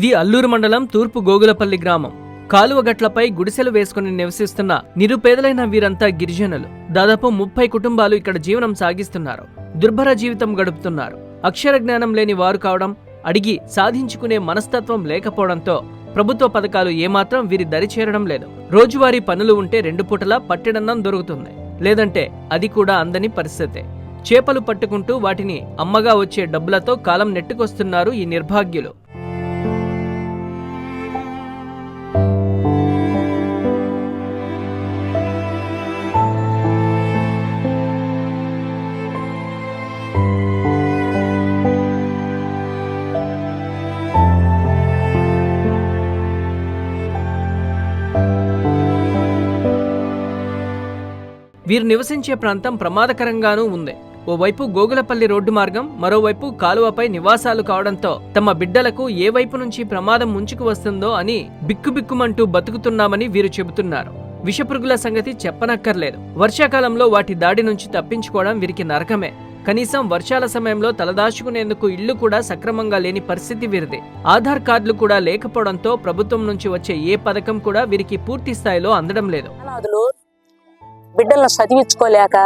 ఇది అల్లూరు మండలం తూర్పు గోగులపల్లి గ్రామం. కాలువగట్లపై గుడిసెలు వేసుకుని నివసిస్తున్న నిరుపేదలైన వీరంతా గిరిజనులు. దాదాపు 30 కుటుంబాలు ఇక్కడ జీవనం సాగిస్తున్నారు. దుర్భర జీవితం గడుపుతున్నారు. అక్షర జ్ఞానం లేని వారు కావడం, అడిగి సాధించుకునే మనస్తత్వం లేకపోవడంతో ప్రభుత్వ పథకాలు ఏమాత్రం వీరి దరి చేరడం లేదు. రోజువారీ పనులు ఉంటే 2 పూటలా పట్టెడన్నం దొరుకుతుంది, లేదంటే అది కూడా అందని పరిస్థితే. చేపలు పట్టుకుంటూ వాటిని అమ్మగా వచ్చే డబ్బులతో కాలం నెట్టుకొస్తున్నారు ఈ నిర్భాగ్యులు. వీరు నివసించే ప్రాంతం ప్రమాదకరంగానూ ఉంది. ఓవైపు గోగులపల్లి రోడ్డు మార్గం, మరోవైపు కాలువపై నివాసాలు కావడంతో తమ బిడ్డలకు ఏ వైపు నుంచి ప్రమాదం ముంచుకు వస్తుందో అని బిక్కుబిక్కుమంటూ బతుకుతున్నామని వీరు చెబుతున్నారు. విషపురుగుల సంగతి చెప్పనక్కర్లేదు. వర్షాకాలంలో వాటి దాడి నుంచి తప్పించుకోవడం వీరికి నరకమే. కనీసం వర్షాల సమయంలో తలదాచుకునేందుకు ఇళ్లు కూడా సక్రమంగా లేని పరిస్థితి వీరిది. ఆధార్ కార్డులు కూడా లేకపోవడంతో ప్రభుత్వం నుంచి వచ్చే ఏ పథకం కూడా వీరికి పూర్తి స్థాయిలో అందడం లేదు. బిడ్డలను చదివించుకోలేక